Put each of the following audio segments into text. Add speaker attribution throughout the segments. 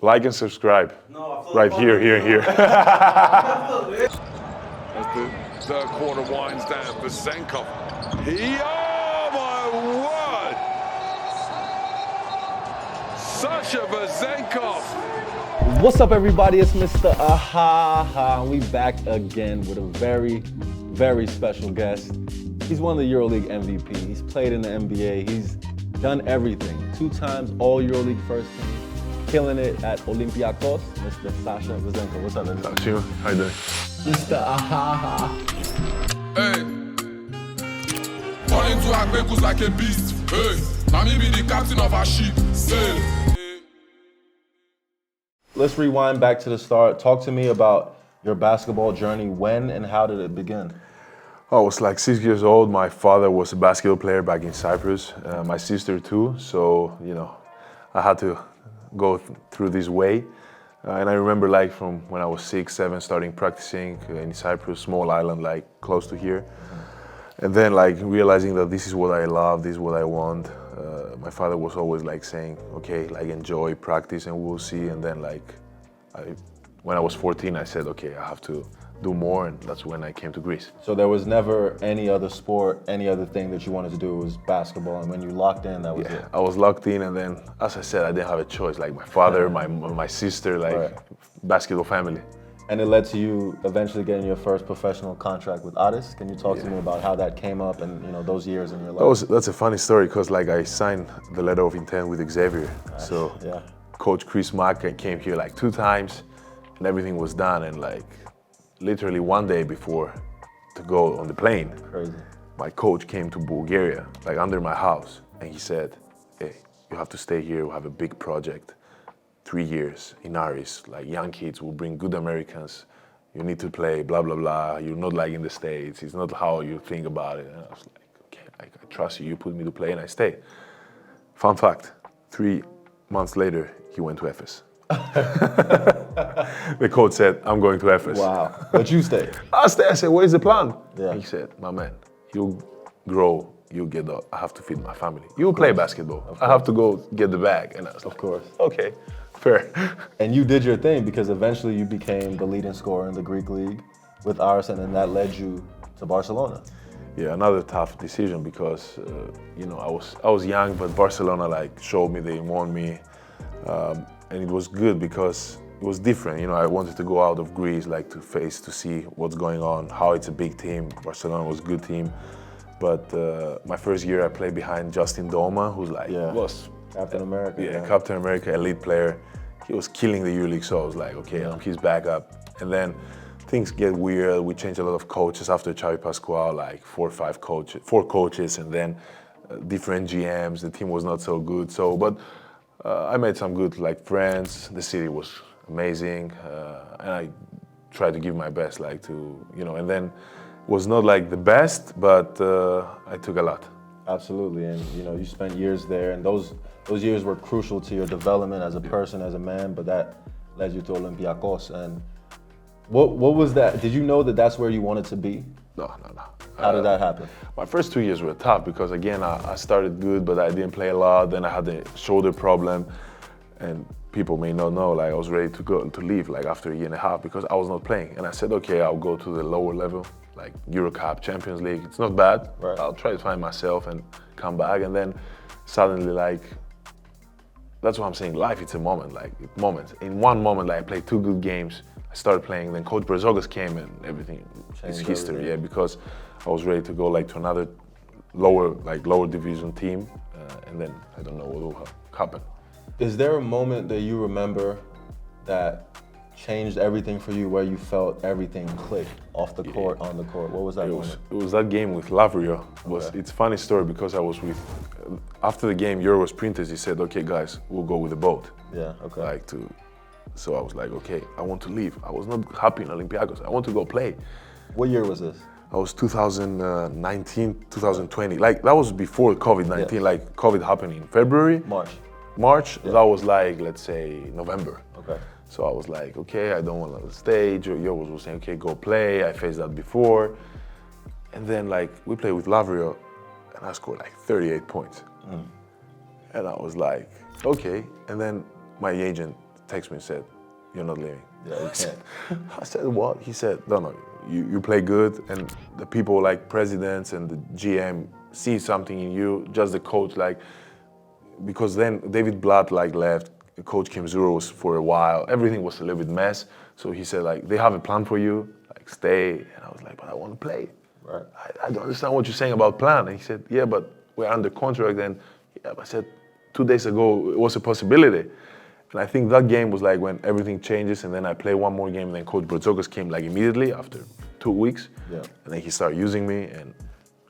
Speaker 1: Like and subscribe. Right here.
Speaker 2: As the third quarter winds down, Vezenkov. Oh my word! Sasha Vezenkov.
Speaker 3: What's up, everybody? It's Mr. Aha. We back again with a very, very special guest. He's one of the Euroleague MVP. He's played in the NBA. He's done everything. 2 times all Euroleague first team. Killing it at Olympiacos, Mr. Sasha Vezenkov. What's up, man?
Speaker 1: Chima, how you doing?
Speaker 3: Mr. Aha.
Speaker 4: Hey, falling to Agbekus like a beast. Hey, now me be the captain of our ship. Sail.
Speaker 3: Let's rewind back to the start. Talk to me about your basketball journey. When and how did it begin?
Speaker 1: I was like 6 years old. My father was a basketball player back in Cyprus. My sister too. So, I had to go through this way. And I remember like from when I was 6, 7, starting practicing in Cyprus, small island like close to here. And then like realizing that this is what I love, this is what I want. My father was always like saying, okay, like enjoy, practice, and we'll see. And then like, when I was 14, I said, okay, I have to do more, and that's when I came to Greece.
Speaker 3: So there was never any other sport, any other thing that you wanted to do. It was basketball, and when you locked in, that was it.
Speaker 1: I was locked in, and then, as I said, I didn't have a choice. Like my father, my sister, like
Speaker 3: Right.
Speaker 1: basketball family.
Speaker 3: And it led to you eventually getting your first professional contract with Addis. Can you talk to me about how that came up and those years in your life?
Speaker 1: That's a funny story because like I signed the letter of intent with Xavier.
Speaker 3: Nice.
Speaker 1: So
Speaker 3: yeah.
Speaker 1: Coach Chris Mack came here like 2 times, and everything was done. And like literally one day before to go on the plane,
Speaker 3: Crazy.
Speaker 1: my coach came to Bulgaria, like under my house, and he said, hey, you have to stay here, we have a big project, 3 years in Aris, like young kids, will bring good Americans, you need to play, blah, blah, blah, you're not like in the States, it's not how you think about it. And I was like, okay, I trust you, you put me to play, and I stayed. Fun fact, 3 months later, he went to Ephes. The coach said, I'm going to Ephes.
Speaker 3: Wow. But you stayed.
Speaker 1: I stayed. I said, what is the plan?
Speaker 3: Yeah.
Speaker 1: He said, my man, you'll grow, you'll get up. I have to feed my family. You'll play basketball. I have to go get the bag. And I was like,
Speaker 3: Of course.
Speaker 1: okay, fair.
Speaker 3: And you did your thing because eventually you became the leading scorer in the Greek league with Aris, and then that led you to Barcelona.
Speaker 1: Yeah, another tough decision because, I was young, but Barcelona like showed me they want me. And it was good because it was different. I wanted to go out of Greece, like to see what's going on, how it's a big team. Barcelona was a good team. But my first year I played behind Justin Doma, who's like, was
Speaker 3: Captain America.
Speaker 1: Yeah, Captain America, elite player. He was killing the Euroleague, so I was like, okay, I'm his backup. And then things get weird. We changed a lot of coaches after Xavi Pascual, like 4 coaches, and then different GMs. The team was not so good. But I made some good like friends. The city was amazing, and I tried to give my best, like and then it was not like the best, but I took a lot.
Speaker 3: Absolutely, and you spent years there, and those years were crucial to your development as a person, as a man. But that led you to Olympiacos. And what was that? Did you know that that's where you wanted to be?
Speaker 1: No.
Speaker 3: How did that happen?
Speaker 1: My first 2 years were tough because again, I started good, but I didn't play a lot. Then I had a shoulder problem, and people may not know, like I was ready to leave like after a year and a half because I was not playing. And I said, okay, I'll go to the lower level, like Euro Cup, Champions League. It's not bad.
Speaker 3: Right.
Speaker 1: I'll try to find myself and come back. And then suddenly, like, that's what I'm saying. Life, it's a moment, like moments. In one moment, like I played 2 good games. I started playing. Then Coach Brzogas came and everything. It's history,
Speaker 3: everything.
Speaker 1: yeah, because I was ready to go like to another lower division team, and then I don't know what will happen.
Speaker 3: Is there a moment that you remember that changed everything for you, where you felt everything clicked off the court, on the court? What was that moment?
Speaker 1: It was that game with Lavrio. It's a funny story because I was with, after the game, Euro sprinters, he said, okay guys, we'll go with the boat.
Speaker 3: Yeah, okay.
Speaker 1: So I was like, okay, I want to leave. I was not happy in Olympiacos. I want to go play.
Speaker 3: What year was this?
Speaker 1: I was 2019, 2020. Like that was before COVID-19.
Speaker 3: Yeah.
Speaker 1: Like COVID happened in February. March.
Speaker 3: Yeah.
Speaker 1: That was like, let's say, November.
Speaker 3: Okay.
Speaker 1: So I was like, okay, I don't want to stage. Yo was saying, okay, go play. I faced that before. And then like we played with Lavrio, and I scored like 38 points. And I was like, okay. And then my agent texted me and said, "You're not leaving."
Speaker 3: Yeah, you can't.
Speaker 1: I said, "What?" He said, "No, you play good, and the people like presidents and the GM see something in you, just the coach, like, because then David Blatt like left, Coach Kim Zuro was for a while, everything was a little bit mess, so he said like, they have a plan for you, like stay," and I was like, "But I want to play.
Speaker 3: Right.
Speaker 1: I don't understand what you're saying about plan." And he said, "Yeah, but we're under contract." And yeah, I said, 2 days ago, it was a possibility. And I think that game was like when everything changes, and then I play one more game, and then Coach Brotsokos came like immediately after 2 weeks.
Speaker 3: Yeah.
Speaker 1: And then he started using me, and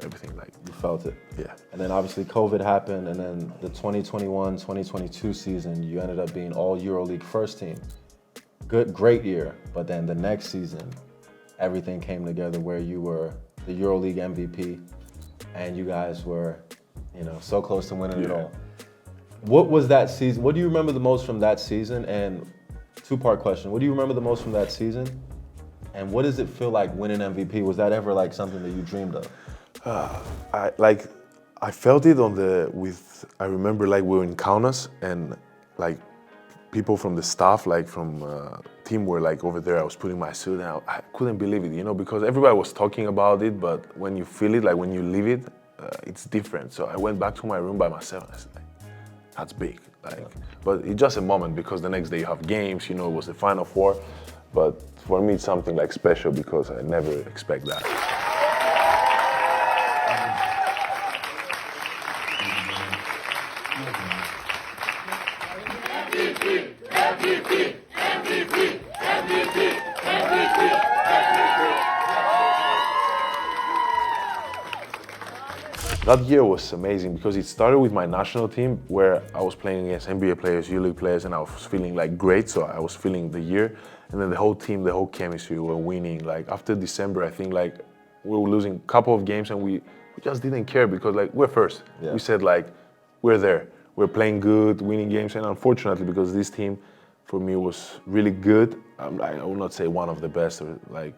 Speaker 1: everything like.
Speaker 3: You felt it.
Speaker 1: Yeah.
Speaker 3: And then obviously COVID happened, and then the 2021-2022 season, you ended up being all Euroleague first team. Great year. But then the next season, everything came together where you were the Euroleague MVP, and you guys were, so close to winning it all. What was that season? What do you remember the most from that season? And two-part question. What do you remember the most from that season? And what does it feel like winning MVP? Was that ever like something that you dreamed of?
Speaker 1: I felt it I remember like we were in Kaunas, and like people from the staff, like from team were like over there. I was putting my suit and I couldn't believe it, because everybody was talking about it, but when you feel it, like when you live it, it's different. So I went back to my room by myself and I said, like, that's big. But it's just a moment, because the next day you have games, it was the Final Four. But for me, it's something like special because I never expect that. That year was amazing because it started with my national team where I was playing against NBA players, Euroleague players, and I was feeling like great, so I was feeling the year. And then the whole team, the whole chemistry, were winning. Like after December, I think like we were losing a couple of games and we just didn't care because like we're first. Yeah. We said like, we're there. We're playing good, winning games, and unfortunately because this team for me was really good, I will not say one of the best, or like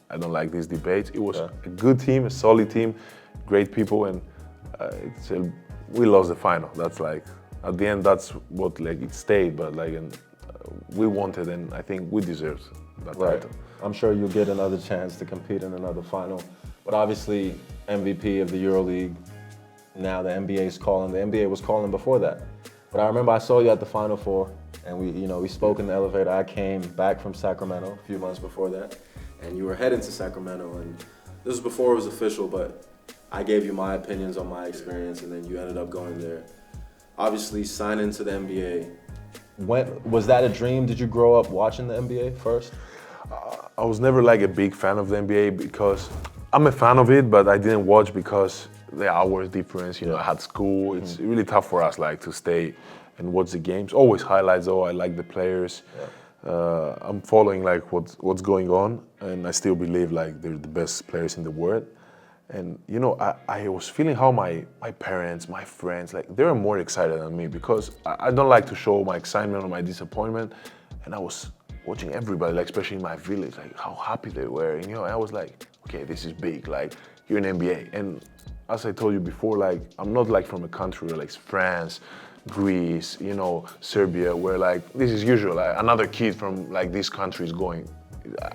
Speaker 1: I don't like these debates. It was a good team, a solid team, great people, and we lost the final. That's like, at the end, that's what like it stayed, but like we wanted, and I think we deserved that title.
Speaker 3: I'm sure you'll get another chance to compete in another final, but obviously MVP of the EuroLeague. Now the NBA is calling. The NBA was calling before that, but I remember I saw you at the Final Four, and we spoke in the elevator. I came back from Sacramento a few months before that, and you were heading to Sacramento, and this was before it was official, but I gave you my opinions on my experience, and then you ended up going there. Obviously, signing to the NBA. Was that a dream? Did you grow up watching the NBA first?
Speaker 1: I was never like a big fan of the NBA because I'm a fan of it, but I didn't watch because the hours difference. I had school. It's really tough for us like to stay and watch the games. Always highlights though. I like the players. I'm following like what's going on, and I still believe like they're the best players in the world. And I was feeling how my parents, my friends, like they were more excited than me because I don't like to show my excitement or my disappointment. And I was watching everybody, like especially in my village, like how happy they were. And I was like, okay, this is big. Like you're in NBA. And as I told you before, like I'm not like from a country like France, Greece, Serbia, where like this is usual. Like another kid from like this country is going.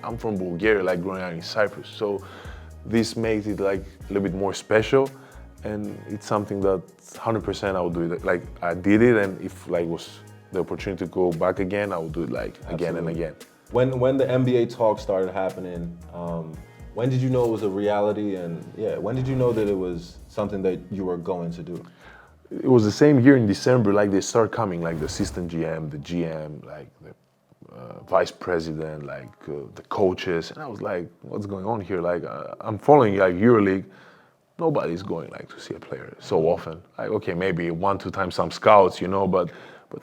Speaker 1: I'm from Bulgaria, like growing up in Cyprus. So this makes it like a little bit more special, and it's something that 100% I would do it. Like I did it, and if like was the opportunity to go back again, I would do it like again and again.
Speaker 3: When the NBA talk started happening, when did you know it was a reality, and when did you know that it was something that you were going to do?
Speaker 1: It was the same year in December, like they start coming, like the assistant GM, the GM, like the vice president, like the coaches, and I was like, what's going on here? Like I'm following like EuroLeague, nobody's going like to see a player so often. Like okay, maybe 1-2 times some scouts, but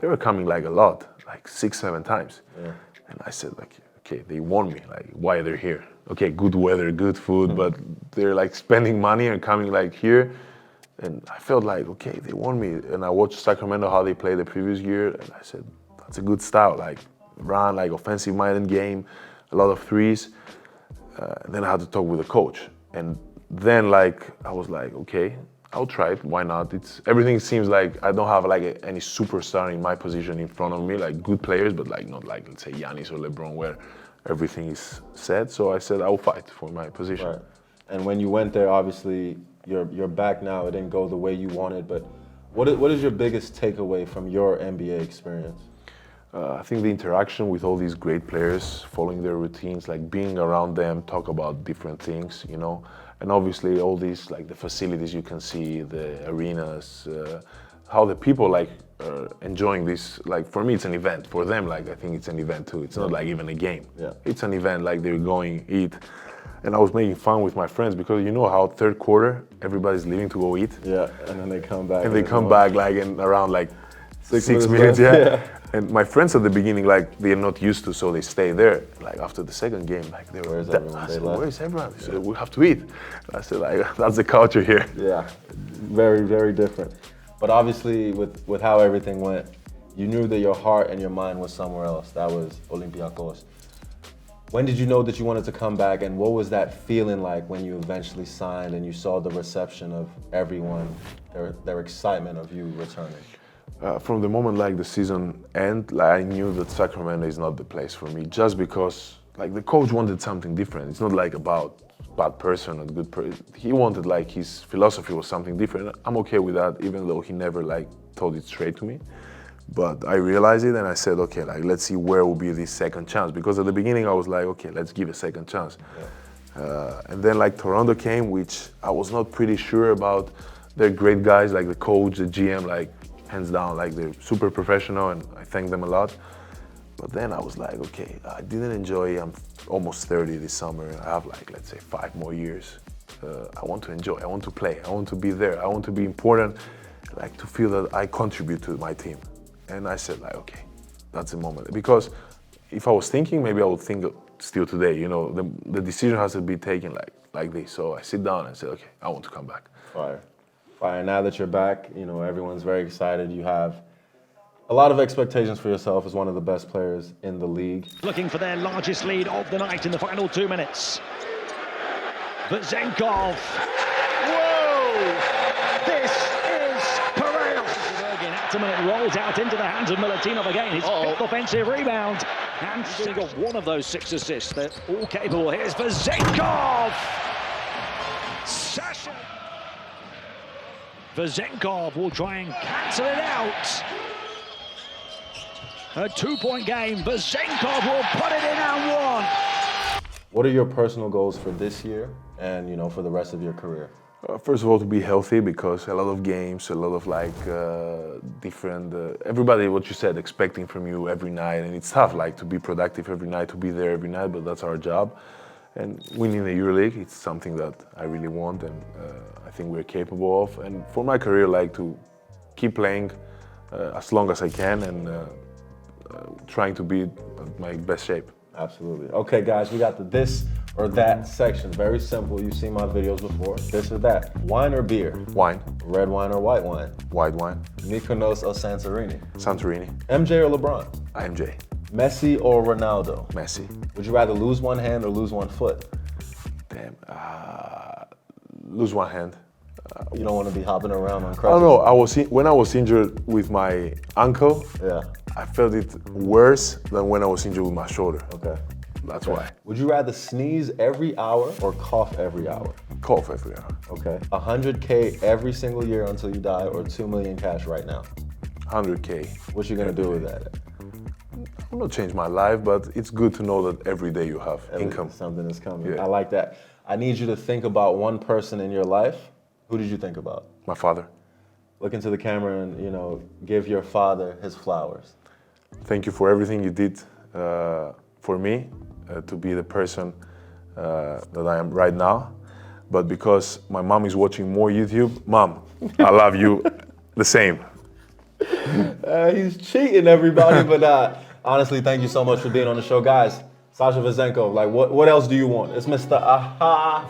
Speaker 1: they were coming like a lot, like 6-7 times. Yeah. And I said like, okay, they want me, like why they're here? Okay, good weather, good food, but they're like spending money and coming like here. And I felt like, okay, they want me. And I watched Sacramento, how they played the previous year, and I said, that's a good style, like run, like offensive-minded game, a lot of threes. Then I had to talk with the coach. And then like, I was like, okay, I'll try it. Why not? Everything seems like I don't have like any superstar in my position in front of me, like good players, but like not like, let's say, Giannis or LeBron, where everything is set. So I said I will fight for my position.
Speaker 3: Right. And when you went there, obviously you're back now. It didn't go the way you wanted, but what is your biggest takeaway from your NBA experience?
Speaker 1: I think the interaction with all these great players, following their routines, like being around them, talk about different things, you know, and obviously all these, like the facilities you can see, the arenas, how the people like enjoying this. Like for me, it's an event. For them, like I think it's an event too. It's not like even a game.
Speaker 3: Yeah.
Speaker 1: It's an event. Like they're going eat, and I was making fun with my friends because you know how third quarter everybody's leaving to go eat.
Speaker 3: Yeah, and then they come back.
Speaker 1: And they come back like in around like six minutes,
Speaker 3: left.
Speaker 1: yeah. And my friends at the beginning, like they're not used to, so they stay there. Like after the second game, like they were.
Speaker 3: Where's everyone?
Speaker 1: I
Speaker 3: They
Speaker 1: said,
Speaker 3: left.
Speaker 1: where's everyone? They said, we have to eat. And I said, like that's the culture here.
Speaker 3: Yeah, very, very different. But obviously, with how everything went, you knew that your heart and your mind was somewhere else. That was Olympiacos. When did you know that you wanted to come back, and what was that feeling like when you eventually signed and you saw the reception of everyone, their excitement of you returning?
Speaker 1: From the moment like the season end, like I knew that Sacramento is not the place for me, just because like the coach wanted something different. It's not like about bad person or good person. He wanted like his philosophy was something different. I'm okay with that, even though he never like told it straight to me. But I realized it and I said, okay, like let's see where will be this second chance. Because at the beginning I was like, okay, let's give a second chance. Yeah. And then like Toronto came, which I was not pretty sure about. They're great guys, like the coach, the GM, like hands down, like they're super professional and I thank them a lot. But then I was like, okay, I didn't enjoy, I'm almost 30 this summer. I have like, let's say 5 more years. I want to enjoy, I want to play, I want to be there, I want to be important, like to feel that I contribute to my team. And I said like, okay, that's the moment. Because if I was thinking, maybe I would think still today, you know, the decision has to be taken like this. So I sit down and say, okay, I want to come back.
Speaker 3: Fire. Fire. Now that you're back, you know, everyone's very excited. You have a lot of expectations for yourself as one of the best players in the league.
Speaker 5: Looking for their largest lead of the night in the final 2 minutes. Vezenkov. Whoa! This is Pereira. At a minute, rolls out into the hands of Milutinov again. His fifth offensive rebound. And he got one of those 6 assists. They're all capable. Here's Vezenkov. Sasha Vezenkov will try and cancel it out. A 2-point game. Vezenkov will put it in and 1.
Speaker 3: What are your personal goals for this year and, you know, for the rest of your career?
Speaker 1: First of all, to be healthy, because a lot of games, a lot of like different, everybody, what you said, expecting from you every night, and it's tough, like to be productive every night, to be there every night, but that's our job. And winning the Euroleague, it's something that I really want, and I think we're capable of. And for my career, like to keep playing as long as I can, and trying to be at my best shape.
Speaker 3: Absolutely. Okay, guys, we got the this or that section. Very simple. You've seen my videos before. This or that. Wine or beer?
Speaker 1: Wine.
Speaker 3: Red wine or white wine?
Speaker 1: White wine.
Speaker 3: Mykonos or Santorini?
Speaker 1: Santorini.
Speaker 3: MJ or LeBron?
Speaker 1: MJ.
Speaker 3: Messi or Ronaldo?
Speaker 1: Messi.
Speaker 3: Would you rather lose one hand or lose one foot?
Speaker 1: Damn. Lose one hand.
Speaker 3: You don't want to be hopping around on crutches.
Speaker 1: I don't know. When I was injured with my ankle,
Speaker 3: Yeah.
Speaker 1: I felt it worse than when I was injured with my shoulder.
Speaker 3: Okay.
Speaker 1: That's why.
Speaker 3: Would you rather sneeze every hour or cough every hour?
Speaker 1: Cough every hour.
Speaker 3: Okay. 100K every single year until you die, or 2 million cash right now?
Speaker 1: 100K.
Speaker 3: What you gonna do with that?
Speaker 1: I'm not change my life, but it's good to know that every day you have income.
Speaker 3: Something is coming.
Speaker 1: Yeah.
Speaker 3: I like that. I need you to think about one person in your life. Who did you think about?
Speaker 1: My father.
Speaker 3: Look into the camera and, you know, give your father his flowers.
Speaker 1: Thank you for everything you did for me to be the person that I am right now. But because my mom is watching more YouTube, Mom, I love you the same.
Speaker 3: He's cheating, everybody. But honestly, thank you so much for being on the show. Guys, Sasha Vezenkov, like, what else do you want? It's Mr. Aha.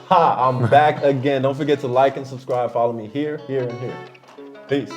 Speaker 3: Ha, I'm back again. Don't forget to like and subscribe. Follow me here, here, and here. Peace.